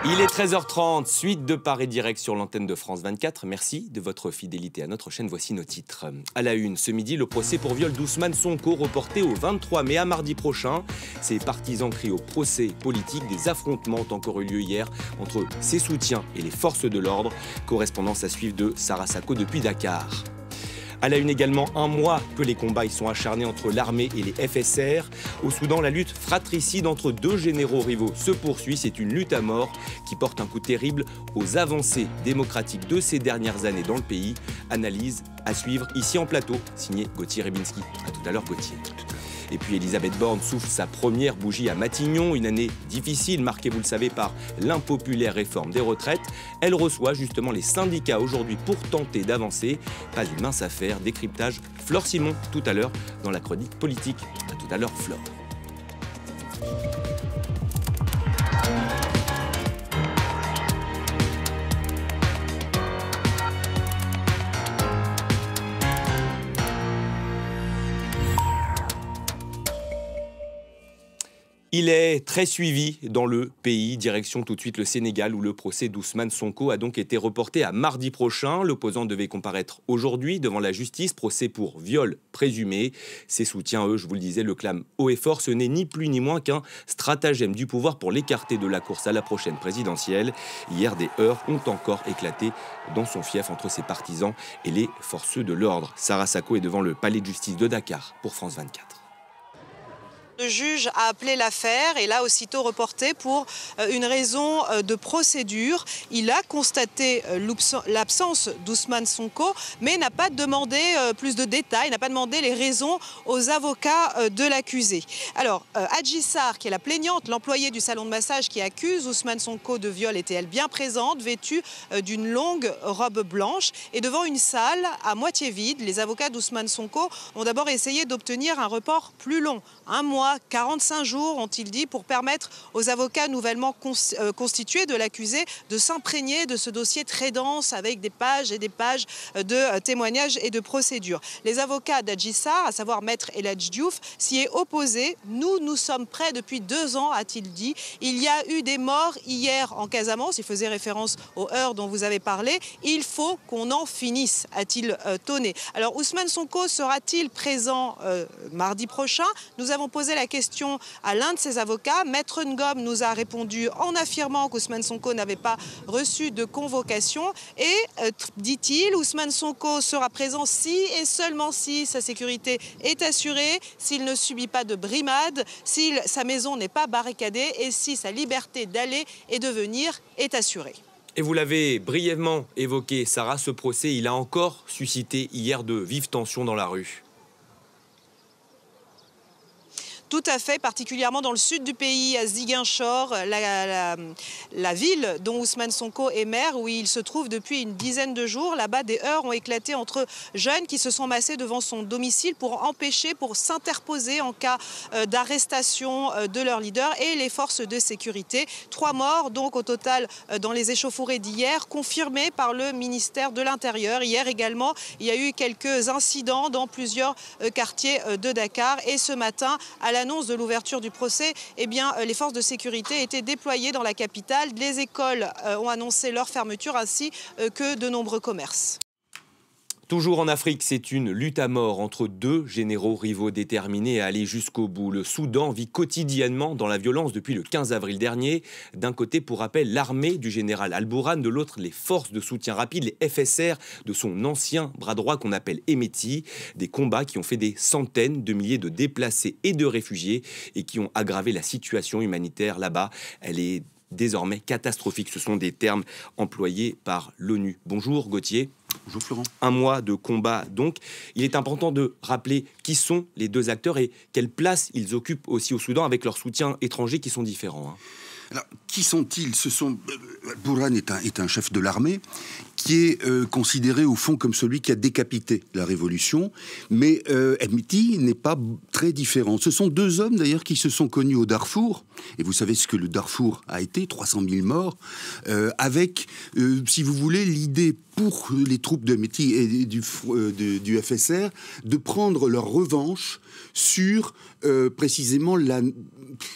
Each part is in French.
Il est 13h30, suite de Paris Direct sur l'antenne de France 24. Merci de votre fidélité à notre chaîne. Voici nos titres. À la une, ce midi, le procès pour viol d'Ousmane Sonko reporté au 23 mai à mardi prochain. Ses partisans crient au procès politique. Des affrontements ont encore eu lieu hier entre ses soutiens et les forces de l'ordre. Correspondance à suivre de Sarah Sako depuis Dakar. À la une également, un mois que les combats y sont acharnés entre l'armée et les FSR. Au Soudan, la lutte fratricide entre deux généraux rivaux se poursuit. C'est une lutte à mort qui porte un coup terrible aux avancées démocratiques de ces dernières années dans le pays. Analyse à suivre ici en plateau, signé Gauthier Rebinski. A tout à l'heure, Gauthier. Et puis Elisabeth Borne souffle sa première bougie à Matignon, une année difficile marquée, vous le savez, par l'impopulaire réforme des retraites. Elle reçoit justement les syndicats aujourd'hui pour tenter d'avancer. Pas une mince affaire, décryptage Flore Simon tout à l'heure dans la chronique politique. À tout à l'heure, Flore. Il est très suivi dans le pays, direction tout de suite le Sénégal où le procès d'Ousmane Sonko a donc été reporté à mardi prochain. L'opposant devait comparaître aujourd'hui devant la justice, procès pour viol présumé. Ses soutiens, eux, je vous le disais, le clament haut et fort. Ce n'est ni plus ni moins qu'un stratagème du pouvoir pour l'écarter de la course à la prochaine présidentielle. Hier, des heurts ont encore éclaté dans son fief entre ses partisans et les forces de l'ordre. Sarah Sako est devant le palais de justice de Dakar pour France 24. Le juge a appelé l'affaire et l'a aussitôt reportée pour une raison de procédure. Il a constaté l'absence d'Ousmane Sonko, mais n'a pas demandé plus de détails, n'a pas demandé les raisons aux avocats de l'accusé. Alors, Adji Sarr, qui est la plaignante, l'employée du salon de massage qui accuse Ousmane Sonko de viol, était-elle bien présente, vêtue d'une longue robe blanche et devant une salle à moitié vide. Les avocats d'Ousmane Sonko ont d'abord essayé d'obtenir un report plus long, un mois, 45 jours, ont-ils dit, pour permettre aux avocats nouvellement constitués de l'accusé de s'imprégner de ce dossier très dense avec des pages et des pages de témoignages et de procédures. Les avocats d'Adji Sarr, à savoir Maître El Hadji Diouf, s'y est opposé. Nous sommes prêts depuis 2 ans, a-t-il dit. Il y a eu des morts hier en Casamance. Il faisait référence aux heurts dont vous avez parlé. Il faut qu'on en finisse, a-t-il tonné. Alors, Ousmane Sonko sera-t-il présent mardi prochain? Nous avons posé la question à l'un de ses avocats. Maître Ngom nous a répondu en affirmant qu'Ousmane Sonko n'avait pas reçu de convocation. Et, dit-il, Ousmane Sonko sera présent si et seulement si sa sécurité est assurée, s'il ne subit pas de brimade, si sa maison n'est pas barricadée et si sa liberté d'aller et de venir est assurée. Et vous l'avez brièvement évoqué, Sarah, ce procès, il a encore suscité hier de vives tensions dans la rue. Tout à fait, particulièrement dans le sud du pays, à Ziguinchor, la ville dont Ousmane Sonko est maire, où il se trouve depuis une dizaine de jours. Là-bas, des heurts ont éclaté entre jeunes qui se sont massés devant son domicile pour s'interposer en cas d'arrestation de leur leader et les forces de sécurité. 3 morts, donc au total, dans les échauffourées d'hier, confirmés par le ministère de l'Intérieur. Hier également, il y a eu quelques incidents dans plusieurs quartiers de Dakar. Et ce matin, à l'annonce de l'ouverture du procès, les forces de sécurité étaient déployées dans la capitale. Les écoles ont annoncé leur fermeture ainsi que de nombreux commerces. Toujours en Afrique, c'est une lutte à mort entre deux généraux rivaux déterminés à aller jusqu'au bout. Le Soudan vit quotidiennement dans la violence depuis le 15 avril dernier. D'un côté, pour rappel, l'armée du général Al-Bourhan, de l'autre, les forces de soutien rapide, les FSR, de son ancien bras droit qu'on appelle Emeti. Des combats qui ont fait des centaines de milliers de déplacés et de réfugiés et qui ont aggravé la situation humanitaire là-bas. Elle est désormais catastrophique. Ce sont des termes employés par l'ONU. Bonjour Gauthier. Bonjour Florent. Un mois de combat donc. Il est important de rappeler qui sont les deux acteurs et quelle place ils occupent aussi au Soudan avec leurs soutiens étrangers qui sont différents. Alors, qui sont-ils? Bourhan est un chef de l'armée. qui est considéré au fond comme celui qui a décapité la révolution. Mais Hemeti n'est pas très différent. Ce sont deux hommes d'ailleurs qui se sont connus au Darfour, et vous savez ce que le Darfour a été, 300 000 morts, avec, si vous voulez, l'idée pour les troupes de Hemeti et du FSR de prendre leur revanche sur précisément la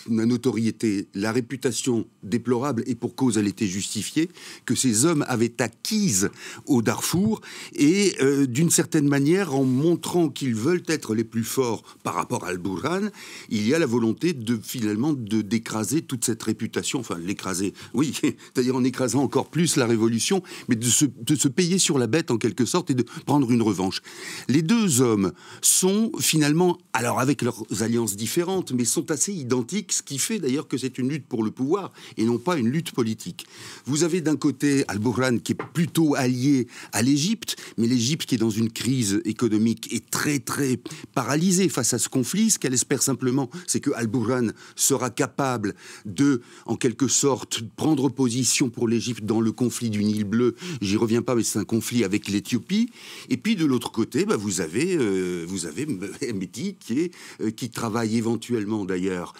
notoriété, la réputation déplorable, et pour cause elle était justifiée, que ces hommes avaient acquise au Darfour, et d'une certaine manière, en montrant qu'ils veulent être les plus forts par rapport à Al-Burhan, il y a la volonté finalement d'écraser toute cette réputation, enfin l'écraser, oui, c'est-à-dire en écrasant encore plus la révolution, mais de se payer sur la bête en quelque sorte et de prendre une revanche. Les deux hommes sont finalement, alors avec leurs alliances différentes, mais sont assez identiques, ce qui fait d'ailleurs que c'est une lutte pour le pouvoir et non pas une lutte politique. Vous avez d'un côté Al-Burhan qui est plutôt allié à l'Égypte, mais l'Égypte qui est dans une crise économique est très très paralysée face à ce conflit. Ce qu'elle espère simplement, c'est que Al-Burhan sera capable de, en quelque sorte, prendre position pour l'Égypte dans le conflit du Nil bleu. J'y reviens pas, mais c'est un conflit avec l'Éthiopie. Et puis de l'autre côté, vous avez Hemeti qui travaille éventuellement d'ailleurs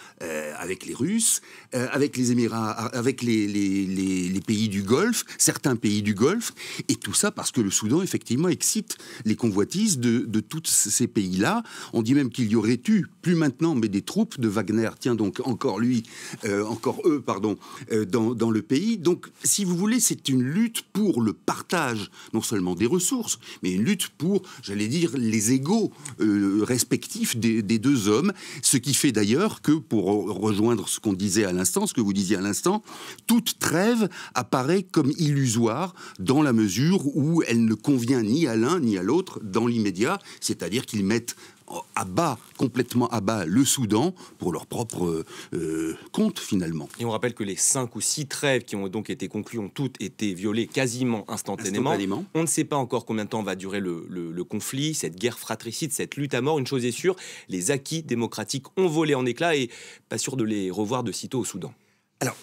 avec les Russes, avec les Émirats, avec les pays du Golfe, certains pays du Golfe, et tout ça parce que le Soudan effectivement excite les convoitises de tous ces pays-là. On dit même qu'il y aurait eu, plus maintenant, mais des troupes de Wagner, tiens donc encore eux, dans le pays. Donc si vous voulez, c'est une lutte pour le partage, non seulement des ressources, mais une lutte pour, j'allais dire, les égaux respectifs des deux hommes, ce qui fait d'ailleurs que, pour rejoindre ce qu'on disait à l'instant, ce que vous disiez à l'instant, toute trêve apparaît comme illusoire dans la mesure où elle ne convient ni à l'un ni à l'autre dans l'immédiat, c'est-à-dire qu'ils mettent complètement à bas le Soudan pour leur propre compte finalement. Et on rappelle que les 5 ou 6 trêves qui ont donc été conclues ont toutes été violées quasiment instantanément. On ne sait pas encore combien de temps va durer le conflit, cette guerre fratricide, cette lutte à mort. Une chose est sûre, les acquis démocratiques ont volé en éclats et pas sûr de les revoir de sitôt au Soudan. Alors,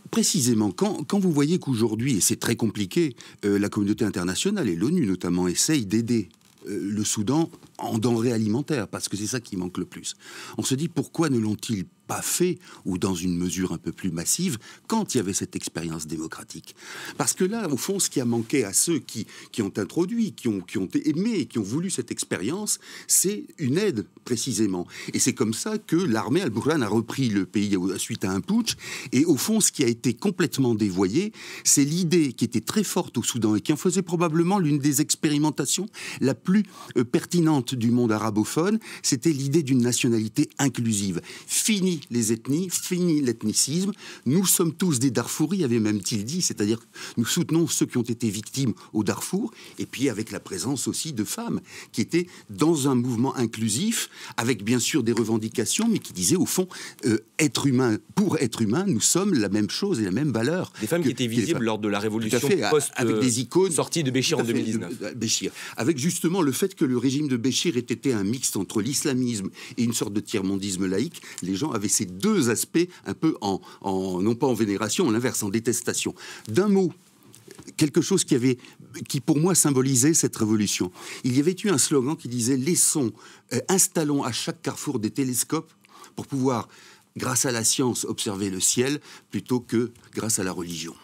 précisément, quand vous voyez qu'aujourd'hui, et c'est très compliqué, la communauté internationale et l'ONU notamment essayent d'aider le Soudan en denrées alimentaires, parce que c'est ça qui manque le plus. On se dit, pourquoi ne l'ont-ils pas fait, ou dans une mesure un peu plus massive, quand il y avait cette expérience démocratique? Parce que là, au fond, ce qui a manqué à ceux qui ont introduit, qui ont aimé, qui ont voulu cette expérience, c'est une aide, précisément. Et c'est comme ça que l'armée Al-Burhan a repris le pays suite à un putsch, et au fond, ce qui a été complètement dévoyé, c'est l'idée qui était très forte au Soudan, et qui en faisait probablement l'une des expérimentations la plus pertinente du monde arabophone, c'était l'idée d'une nationalité inclusive. Fini les ethnies, fini l'ethnicisme. Nous sommes tous des Darfouris, avait même-t-il dit, c'est-à-dire que nous soutenons ceux qui ont été victimes au Darfour, et puis avec la présence aussi de femmes qui étaient dans un mouvement inclusif, avec bien sûr des revendications, mais qui disaient au fond, être humain, pour être humain, nous sommes la même chose et la même valeur. Des femmes qui étaient visibles lors de la révolution avec des icônes sorties de Béchir en 2019. Béchir, avec justement le fait que le régime de Béchir ait été un mixte entre l'islamisme et une sorte de tiers-mondisme laïque. Les gens avaient ces deux aspects un peu non pas en vénération, à l'inverse, en détestation. D'un mot, quelque chose qui pour moi symbolisait cette révolution. Il y avait eu un slogan qui disait « installons à chaque carrefour des télescopes pour pouvoir, grâce à la science, observer le ciel plutôt que grâce à la religion ».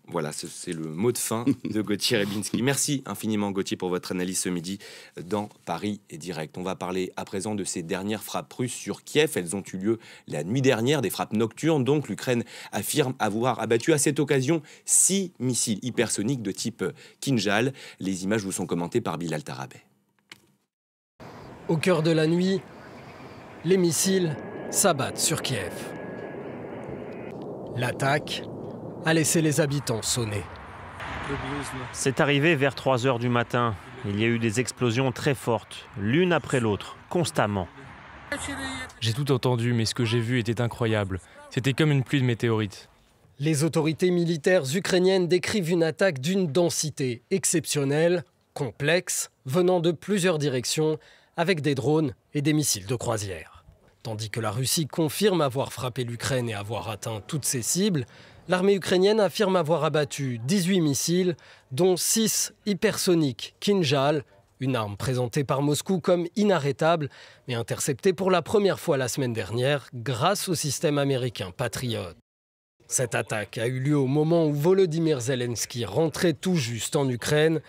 Voilà, c'est le mot de fin de Gauthier Rebinski. Merci infiniment Gauthier pour votre analyse ce midi dans Paris et Direct. On va parler à présent de ces dernières frappes russes sur Kiev. Elles ont eu lieu la nuit dernière, des frappes nocturnes. Donc l'Ukraine affirme avoir abattu à cette occasion 6 missiles hypersoniques de type Kinjal. Les images vous sont commentées par Bilal Tarabay. Au cœur de la nuit, les missiles s'abattent sur Kiev. L'attaque a laissé les habitants sonner. C'est arrivé vers 3 h du matin. Il y a eu des explosions très fortes, l'une après l'autre, constamment. J'ai tout entendu, mais ce que j'ai vu était incroyable. C'était comme une pluie de météorites. Les autorités militaires ukrainiennes décrivent une attaque d'une densité exceptionnelle, complexe, venant de plusieurs directions, avec des drones et des missiles de croisière. Tandis que la Russie confirme avoir frappé l'Ukraine et avoir atteint toutes ses cibles, L'armée ukrainienne affirme avoir abattu 18 missiles, dont 6 hypersoniques Kinjal, une arme présentée par Moscou comme inarrêtable, mais interceptée pour la première fois la semaine dernière grâce au système américain Patriot. Cette attaque a eu lieu au moment où Volodymyr Zelensky rentrait tout juste en Ukraine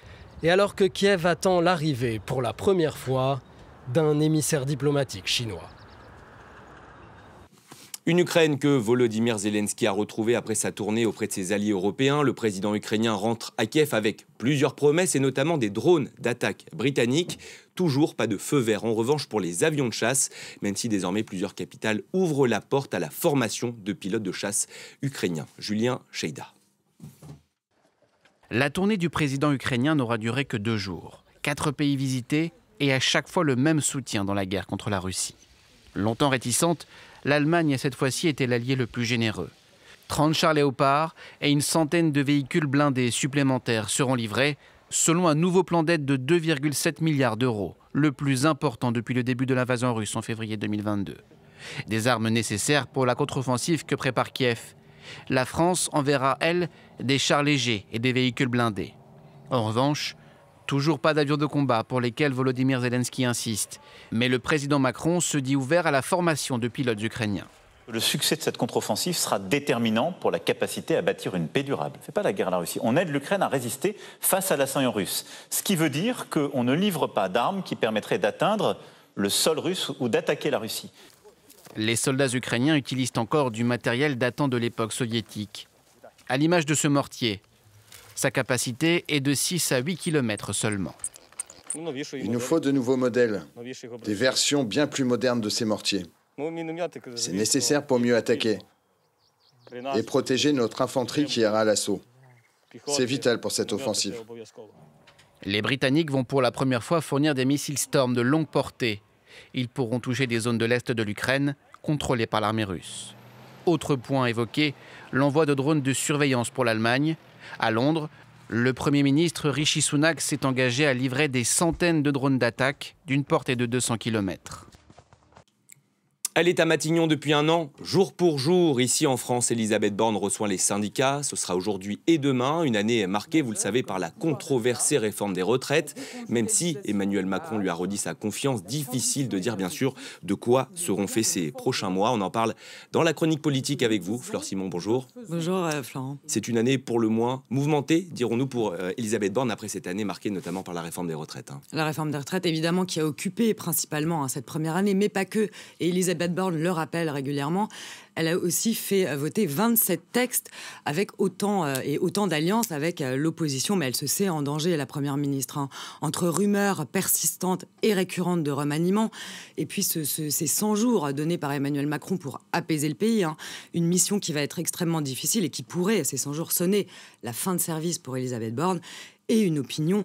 et alors que Kiev attend l'arrivée pour la première fois d'un émissaire diplomatique chinois. Une Ukraine que Volodymyr Zelensky a retrouvée après sa tournée auprès de ses alliés européens. Le président ukrainien rentre à Kiev avec plusieurs promesses et notamment des drones d'attaque britanniques. Toujours pas de feu vert en revanche pour les avions de chasse, même si désormais plusieurs capitales ouvrent la porte à la formation de pilotes de chasse ukrainiens. Julien Cheida. La tournée du président ukrainien n'aura duré que 2 jours. 4 pays visités et à chaque fois le même soutien dans la guerre contre la Russie. Longtemps réticente, l'Allemagne a cette fois-ci été l'allié le plus généreux. 30 chars Léopard et une centaine de véhicules blindés supplémentaires seront livrés selon un nouveau plan d'aide de 2,7 milliards d'euros, le plus important depuis le début de l'invasion russe en février 2022. Des armes nécessaires pour la contre-offensive que prépare Kiev. La France enverra, elle, des chars légers et des véhicules blindés. En revanche, toujours pas d'avions de combat pour lesquels Volodymyr Zelensky insiste. Mais le président Macron se dit ouvert à la formation de pilotes ukrainiens. Le succès de cette contre-offensive sera déterminant pour la capacité à bâtir une paix durable. Ce n'est pas la guerre à la Russie. On aide l'Ukraine à résister face à l'assaillant russe. Ce qui veut dire qu'on ne livre pas d'armes qui permettraient d'atteindre le sol russe ou d'attaquer la Russie. Les soldats ukrainiens utilisent encore du matériel datant de l'époque soviétique. À l'image de ce mortier, sa capacité est de 6 à 8 km seulement. Il nous faut de nouveaux modèles, des versions bien plus modernes de ces mortiers. C'est nécessaire pour mieux attaquer et protéger notre infanterie qui ira à l'assaut. C'est vital pour cette offensive. Les Britanniques vont pour la première fois fournir des missiles Storm de longue portée. Ils pourront toucher des zones de l'Est de l'Ukraine contrôlées par l'armée russe. Autre point évoqué, l'envoi de drones de surveillance pour l'Allemagne. À Londres, le Premier ministre Rishi Sunak s'est engagé à livrer des centaines de drones d'attaque d'une portée de 200 km. Elle est à Matignon depuis 1 an, jour pour jour. Ici en France, Elisabeth Borne reçoit les syndicats. Ce sera aujourd'hui et demain. Une année marquée, vous le savez, par la controversée réforme des retraites. Même si Emmanuel Macron lui a redit sa confiance, difficile de dire bien sûr de quoi seront faits ces prochains mois. On en parle dans la chronique politique avec vous. Fleur Simon, bonjour. Bonjour Florent. C'est une année pour le moins mouvementée, dirons-nous, pour Elisabeth Borne, après cette année marquée notamment par la réforme des retraites. La réforme des retraites, évidemment, qui a occupé principalement cette première année, mais pas que. Et Elisabeth Borne le rappelle régulièrement, elle a aussi fait voter 27 textes avec autant d'alliances avec l'opposition, mais elle se sait en danger, la Première ministre, entre rumeurs persistantes et récurrentes de remaniement, et puis ces 100 jours donnés par Emmanuel Macron pour apaiser le pays, une mission qui va être extrêmement difficile et qui pourrait, ces 100 jours, sonner la fin de service pour Elisabeth Borne, et une opinion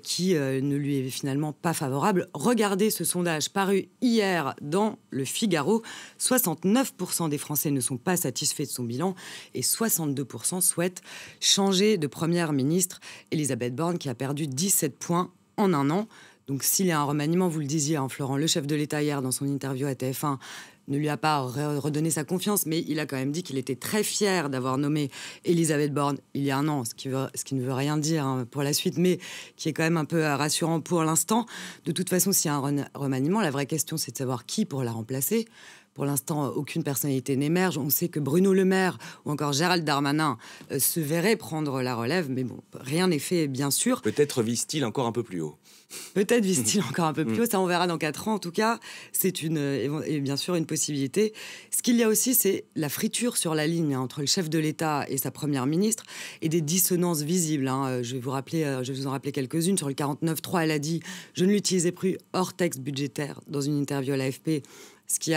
qui ne lui est finalement pas favorable. Regardez ce sondage paru hier dans Le Figaro. 69% des Français ne sont pas satisfaits de son bilan et 62% souhaitent changer de première ministre. Elisabeth Borne qui a perdu 17 points en 1 an. Donc s'il y a un remaniement, vous le disiez, Florent, le chef de l'État hier dans son interview à TF1 ne lui a pas redonné sa confiance, mais il a quand même dit qu'il était très fier d'avoir nommé Elisabeth Borne il y a 1 an, ce qui ne veut rien dire pour la suite, mais qui est quand même un peu rassurant pour l'instant. De toute façon, s'il y a un remaniement, la vraie question, c'est de savoir qui pour la remplacer. Pour l'instant, aucune personnalité n'émerge. On sait que Bruno Le Maire ou encore Gérald Darmanin se verraient prendre la relève, mais bon, rien n'est fait, bien sûr. Peut-être vise-t-il encore un peu plus haut. Peut-être vise-t-il encore un peu plus haut, ça on verra dans 4 ans. En tout cas, c'est bien sûr une possibilité. Ce qu'il y a aussi, c'est la friture sur la ligne entre le chef de l'État et sa première ministre et des dissonances visibles. Je vais vous en rappeler quelques-unes. Sur le 49.3, elle a dit « Je ne l'utilisais plus hors texte budgétaire » dans une interview à l'AFP. Ce qui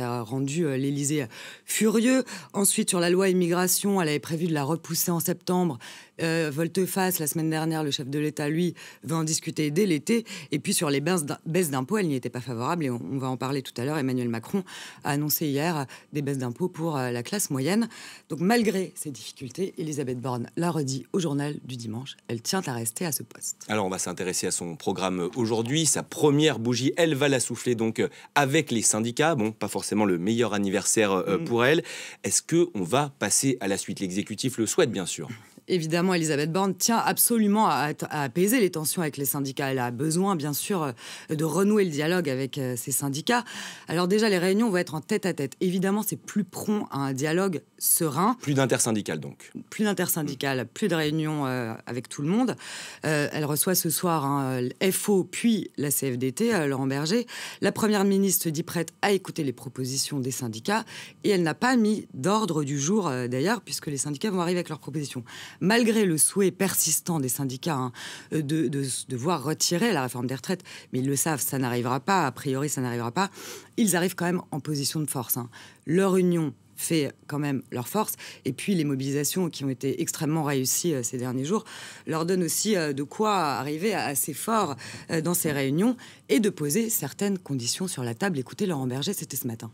a rendu l'Élysée furieux. Ensuite, sur la loi immigration, elle avait prévu de la repousser en septembre. Volte-face, la semaine dernière, le chef de l'État, lui, veut en discuter dès l'été. Et puis sur les baisses d'impôts, elle n'y était pas favorable. Et on va en parler tout à l'heure. Emmanuel Macron a annoncé hier des baisses d'impôts pour la classe moyenne. Donc malgré ces difficultés, Elisabeth Borne l'a redit au journal du dimanche. Elle tient à rester à ce poste. Alors on va s'intéresser à son programme aujourd'hui. Sa première bougie, elle va la souffler donc avec les syndicats. Bon, pas forcément le meilleur anniversaire pour elle. Est-ce qu'on va passer à la suite? L'exécutif le souhaite, bien sûr. Évidemment, Elisabeth Borne tient absolument à apaiser les tensions avec les syndicats. Elle a besoin, bien sûr, de renouer le dialogue avec ces syndicats. Alors déjà, les réunions vont être en tête-à-tête. Évidemment, c'est plus prompt à un dialogue serein. Plus d'intersyndical, donc. Plus d'intersyndical, plus de réunions avec tout le monde. Elle reçoit ce soir FO, puis la CFDT, Laurent Berger. La Première ministre se dit prête à écouter les propositions des syndicats. Et elle n'a pas mis d'ordre du jour, d'ailleurs, puisque les syndicats vont arriver avec leurs propositions. Malgré le souhait persistant des syndicats de voir retirer la réforme des retraites, mais ils le savent, ça n'arrivera pas, a priori ça n'arrivera pas, ils arrivent quand même en position de force. Leur union fait quand même leur force, et puis les mobilisations qui ont été extrêmement réussies ces derniers jours leur donnent aussi de quoi arriver assez fort dans ces réunions et de poser certaines conditions sur la table. Écoutez, Laurent Berger, c'était ce matin.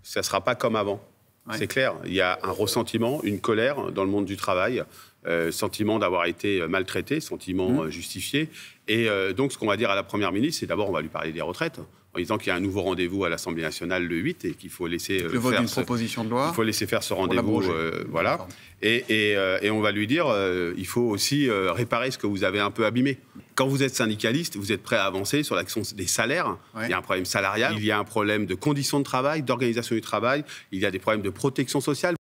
Ça ne sera pas comme avant. Ouais. C'est clair, il y a un ressentiment, une colère dans le monde du travail, sentiment d'avoir été maltraité, sentiment justifié. Et donc, ce qu'on va dire à la Première ministre, c'est d'abord, on va lui parler des retraites, en disant qu'il y a un nouveau rendez-vous à l'Assemblée nationale le 8 et qu'il faut laisser le vote d'une proposition de loi. Il faut laisser faire ce rendez-vous, voilà. Et on va lui dire, il faut aussi réparer ce que vous avez un peu abîmé. Quand vous êtes syndicaliste, vous êtes prêt à avancer sur l'action des salaires. Ouais. Il y a un problème salarial, il y a un problème de conditions de travail, d'organisation du travail, il y a des problèmes de protection sociale.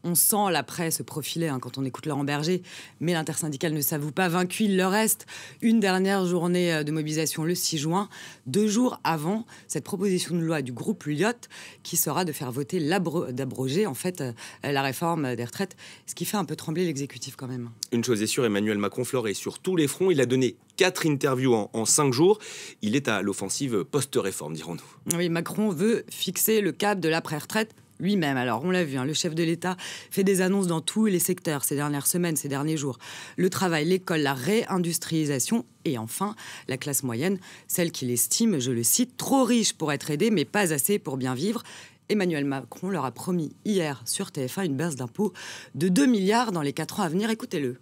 On sent l'après se profiler quand on écoute Laurent Berger, mais l'intersyndicale ne s'avoue pas vaincu. Il leur reste une dernière journée de mobilisation le 6 juin, 2 jours avant cette proposition de loi du groupe Lyotte qui sera de faire voter d'abroger en fait la réforme des retraites, ce qui fait un peu trembler l'exécutif quand même. Une chose est sûre, Emmanuel Macron est sur tous les fronts. Il a donné 4 interviews en 5 jours. Il est à l'offensive post-réforme, dirons-nous. Oui, Macron veut fixer le cap de l'après-retraite lui-même. Alors, on l'a vu, le chef de l'État fait des annonces dans tous les secteurs ces dernières semaines, ces derniers jours. Le travail, l'école, la réindustrialisation et enfin, la classe moyenne, celle qu'il estime, je le cite, trop riche pour être aidée, mais pas assez pour bien vivre. Emmanuel Macron leur a promis hier sur TF1 une baisse d'impôts de 2 milliards dans les 4 ans à venir. Écoutez-le.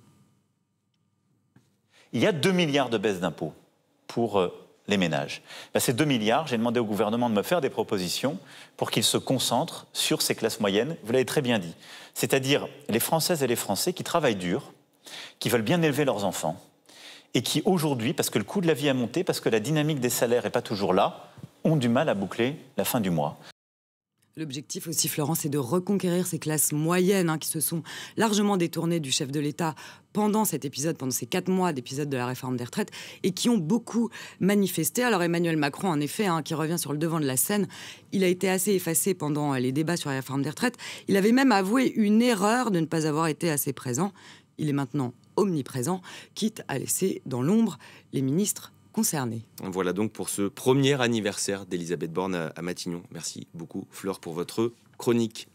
Il y a 2 milliards de baisse d'impôts pour les ménages. Ces 2 milliards, j'ai demandé au gouvernement de me faire des propositions pour qu'il se concentre sur ces classes moyennes, vous l'avez très bien dit, c'est-à-dire les Françaises et les Français qui travaillent dur, qui veulent bien élever leurs enfants et qui aujourd'hui, parce que le coût de la vie a monté, parce que la dynamique des salaires n'est pas toujours là, ont du mal à boucler la fin du mois. L'objectif aussi, Florent, c'est de reconquérir ces classes moyennes qui se sont largement détournées du chef de l'État pendant cet épisode, pendant ces 4 mois d'épisode de la réforme des retraites et qui ont beaucoup manifesté. Alors Emmanuel Macron, en effet, qui revient sur le devant de la scène, il a été assez effacé pendant les débats sur la réforme des retraites. Il avait même avoué une erreur de ne pas avoir été assez présent. Il est maintenant omniprésent, quitte à laisser dans l'ombre les ministres concernés. Voilà donc pour ce premier anniversaire d'Elisabeth Borne à Matignon. Merci beaucoup, Fleur, pour votre chronique.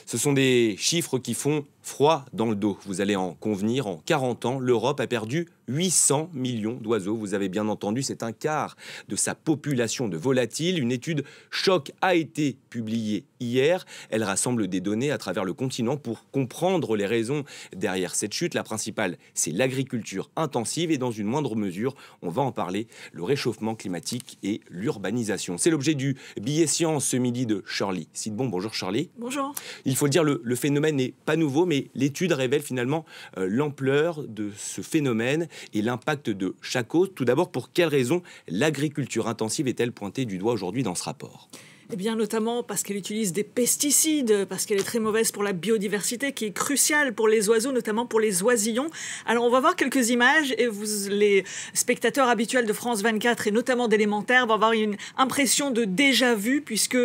Ce sont des chiffres qui font froid dans le dos. Vous allez en convenir, en 40 ans, l'Europe a perdu 800 millions d'oiseaux. Vous avez bien entendu, c'est un quart de sa population de volatiles. Une étude choc a été publiée hier. Elle rassemble des données à travers le continent pour comprendre les raisons derrière cette chute. La principale, c'est l'agriculture intensive et dans une moindre mesure, on va en parler, le réchauffement climatique et l'urbanisation. C'est l'objet du billet science ce midi de Shirley Sidbon. Bonjour Shirley. Bonjour. Il faut le dire, le phénomène n'est pas nouveau, mais l'étude révèle finalement l'ampleur de ce phénomène et l'impact de chaque cause. Tout d'abord, pour quelles raisons l'agriculture intensive est-elle pointée du doigt aujourd'hui dans ce rapport ? Eh bien, notamment parce qu'elle utilise des pesticides, parce qu'elle est très mauvaise pour la biodiversité, qui est cruciale pour les oiseaux, notamment pour les oisillons. Alors, on va voir quelques images et les spectateurs habituels de France 24 et notamment d'Élémentaire vont avoir une impression de déjà-vu puisque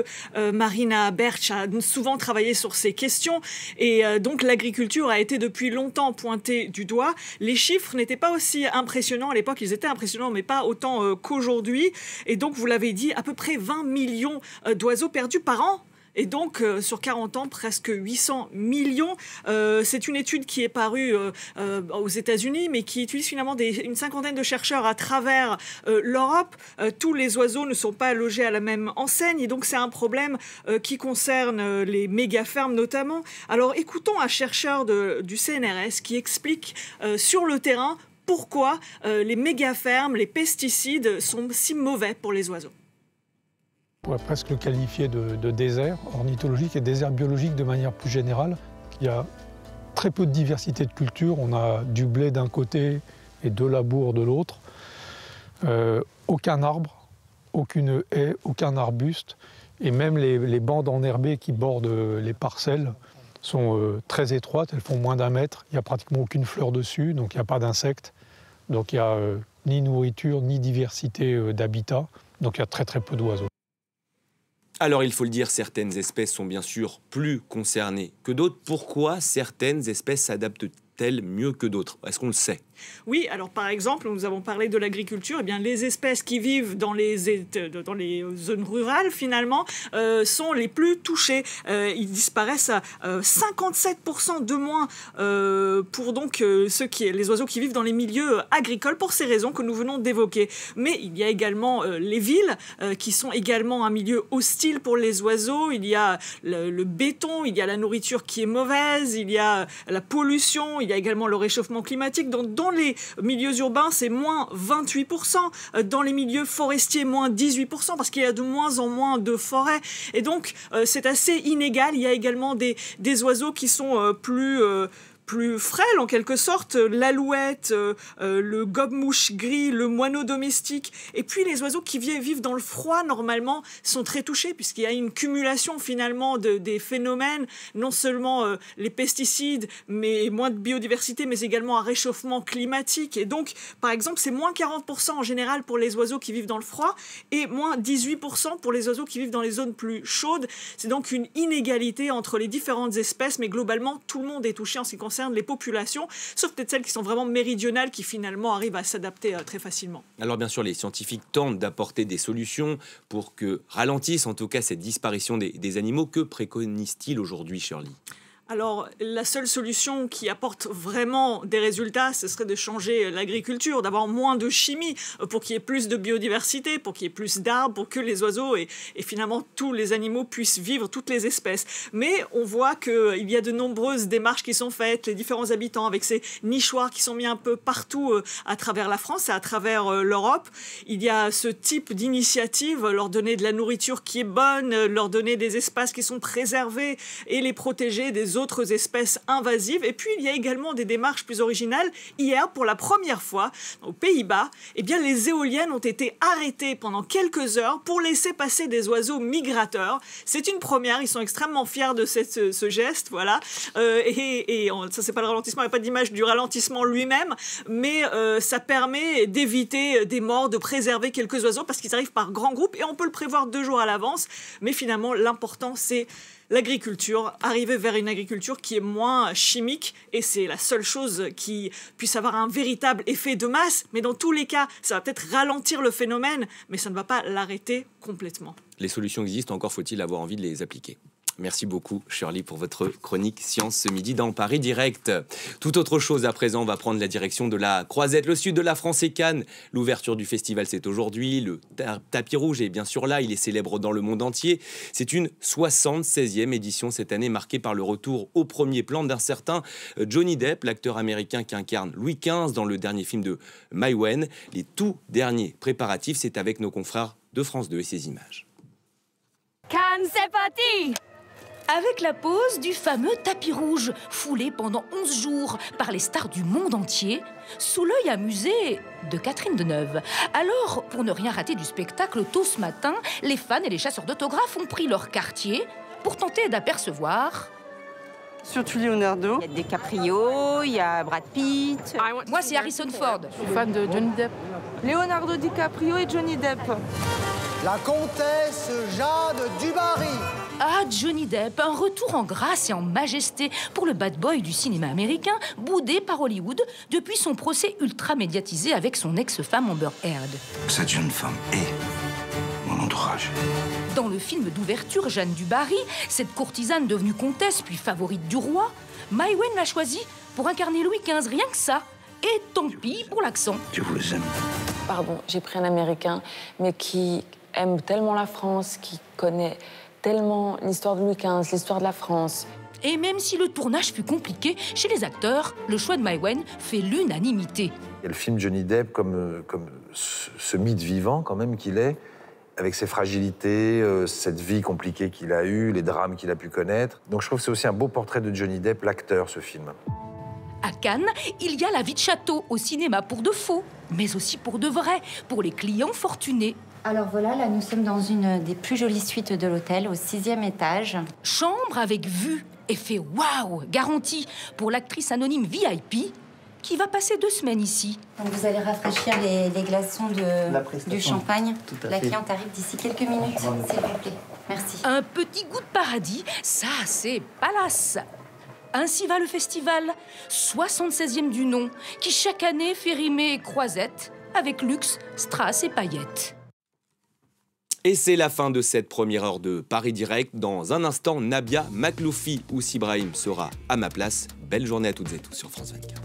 Marina Bertsch a souvent travaillé sur ces questions et donc l'agriculture a été depuis longtemps pointée du doigt. Les chiffres n'étaient pas aussi impressionnants à l'époque, ils étaient impressionnants mais pas autant qu'aujourd'hui. Et donc, vous l'avez dit, à peu près 20 millions d'oiseaux perdus par an. Et donc, sur 40 ans, presque 800 millions. C'est une étude qui est parue aux États-Unis, mais qui utilise finalement une cinquantaine de chercheurs à travers l'Europe. Tous les oiseaux ne sont pas logés à la même enseigne, et donc c'est un problème qui concerne les méga-fermes notamment. Alors, écoutons un chercheur du CNRS qui explique sur le terrain pourquoi les méga-fermes, les pesticides sont si mauvais pour les oiseaux. On pourrait presque le qualifier de désert ornithologique et désert biologique de manière plus générale. Il y a très peu de diversité de cultures. On a du blé d'un côté et deux labours de l'autre. Aucun arbre, aucune haie, aucun arbuste. Et même les bandes enherbées qui bordent les parcelles sont très étroites. Elles font moins d'1 mètre. Il n'y a pratiquement aucune fleur dessus, donc il n'y a pas d'insectes. Donc il n'y a ni nourriture, ni diversité d'habitat. Donc il y a très très peu d'oiseaux. Alors, il faut le dire, certaines espèces sont bien sûr plus concernées que d'autres. Pourquoi certaines espèces s'adaptent-elles mieux que d'autres? Est-ce qu'on le sait? Oui, alors par exemple, nous avons parlé de l'agriculture. Eh bien, les espèces qui vivent dans les zones rurales, finalement, sont les plus touchées. Ils disparaissent à 57% de moins pour donc les oiseaux qui vivent dans les milieux agricoles, pour ces raisons que nous venons d'évoquer. Mais il y a également les villes qui sont également un milieu hostile pour les oiseaux. Il y a le béton, il y a la nourriture qui est mauvaise, il y a la pollution, il y a également le réchauffement climatique. Donc, dans les milieux urbains, c'est moins 28%. Dans les milieux forestiers, moins 18%, parce qu'il y a de moins en moins de forêts. Et donc, c'est assez inégal. Il y a également des oiseaux qui sont plus frêles en quelque sorte, l'alouette, le gobe-mouche gris, le moineau domestique. Et puis les oiseaux qui vivent dans le froid, normalement, sont très touchés puisqu'il y a une cumulation finalement des phénomènes, non seulement les pesticides, mais moins de biodiversité, mais également un réchauffement climatique. Et donc, par exemple, c'est moins 40% en général pour les oiseaux qui vivent dans le froid et moins 18% pour les oiseaux qui vivent dans les zones plus chaudes. C'est donc une inégalité entre les différentes espèces, mais globalement, tout le monde est touché en ce qui concerne les populations, sauf peut-être celles qui sont vraiment méridionales, qui finalement arrivent à s'adapter très facilement. Alors bien sûr, les scientifiques tentent d'apporter des solutions pour que ralentisse en tout cas cette disparition des animaux. Que préconisent-ils aujourd'hui, Shirley ? Alors, la seule solution qui apporte vraiment des résultats, ce serait de changer l'agriculture, d'avoir moins de chimie pour qu'il y ait plus de biodiversité, pour qu'il y ait plus d'arbres, pour que les oiseaux et finalement tous les animaux puissent vivre, toutes les espèces. Mais on voit qu'il y a de nombreuses démarches qui sont faites, les différents habitants avec ces nichoirs qui sont mis un peu partout à travers la France et à travers l'Europe. Il y a ce type d'initiative, leur donner de la nourriture qui est bonne, leur donner des espaces qui sont préservés et les protéger des autres espèces invasives. Et puis, il y a également des démarches plus originales. Hier, pour la première fois, aux Pays-Bas, eh bien, les éoliennes ont été arrêtées pendant quelques heures pour laisser passer des oiseaux migrateurs. C'est une première. Ils sont extrêmement fiers de ce geste. Voilà. Ça, c'est pas le ralentissement. Il n'y a pas d'image du ralentissement lui-même. Mais ça permet d'éviter des morts, de préserver quelques oiseaux parce qu'ils arrivent par grands groupes et on peut le prévoir 2 jours à l'avance. Mais finalement, l'important, c'est l'agriculture, arriver vers une agriculture qui est moins chimique, et c'est la seule chose qui puisse avoir un véritable effet de masse. Mais dans tous les cas, ça va peut-être ralentir le phénomène, mais ça ne va pas l'arrêter complètement. Les solutions existent, encore faut-il avoir envie de les appliquer. Merci beaucoup, Shirley, pour votre chronique Science ce midi dans Paris Direct. Tout autre chose à présent, on va prendre la direction de la Croisette, le sud de la France et Cannes. L'ouverture du festival, c'est aujourd'hui. Le tapis rouge est bien sûr là, il est célèbre dans le monde entier. C'est une 76e édition cette année, marquée par le retour au premier plan d'un certain Johnny Depp, l'acteur américain qui incarne Louis XV dans le dernier film de Mai Wen. Les tout derniers préparatifs, c'est avec nos confrères de France 2 et ses images. Cannes, c'est parti! Avec la pose du fameux tapis rouge, foulé pendant 11 jours par les stars du monde entier, sous l'œil amusé de Catherine Deneuve. Alors, pour ne rien rater du spectacle, tôt ce matin, les fans et les chasseurs d'autographes ont pris leur quartier pour tenter d'apercevoir... Surtout Leonardo. Il y a DiCaprio, il y a Brad Pitt. Moi, c'est Harrison Ford. Je suis fan de Johnny Depp. Leonardo DiCaprio et Johnny Depp. La comtesse Jeanne du Barry. Ah, Johnny Depp, un retour en grâce et en majesté pour le bad boy du cinéma américain, boudé par Hollywood depuis son procès ultra médiatisé avec son ex-femme Amber Heard. Cette jeune femme est mon entourage. Dans le film d'ouverture, Jeanne du Barry, cette courtisane devenue comtesse puis favorite du roi, Mai Wen l'a choisie pour incarner Louis XV, rien que ça. Et tant pis pour l'accent. Je vous aime. Pardon, j'ai pris un Américain, mais qui aime tellement la France, qui connaît tellement l'histoire de Louis XV, l'histoire de la France. Et même si le tournage fut compliqué, chez les acteurs, le choix de Mai Wen fait l'unanimité. Il y a le film Johnny Depp comme ce mythe vivant quand même qu'il est, avec ses fragilités, cette vie compliquée qu'il a eue, les drames qu'il a pu connaître. Donc je trouve que c'est aussi un beau portrait de Johnny Depp, l'acteur, ce film. À Cannes, il y a La vie de château au cinéma pour de faux, mais aussi pour de vrai, pour les clients fortunés. Alors voilà, là nous sommes dans une des plus jolies suites de l'hôtel, au 6e étage. Chambre avec vue, effet waouh, garanti pour l'actrice anonyme VIP qui va passer 2 semaines ici. Donc vous allez rafraîchir les glaçons du champagne. La cliente arrive d'ici quelques minutes, s'il vous plaît. Merci. Un petit goût de paradis, ça c'est Palace. Ainsi va le festival, 76e du nom, qui chaque année fait rimer croisette avec luxe, strass et paillettes. Et c'est la fin de cette première heure de Paris Direct. Dans un instant, Nabia Makloufi ou Sibrahim sera à ma place. Belle journée à toutes et tous sur France 24.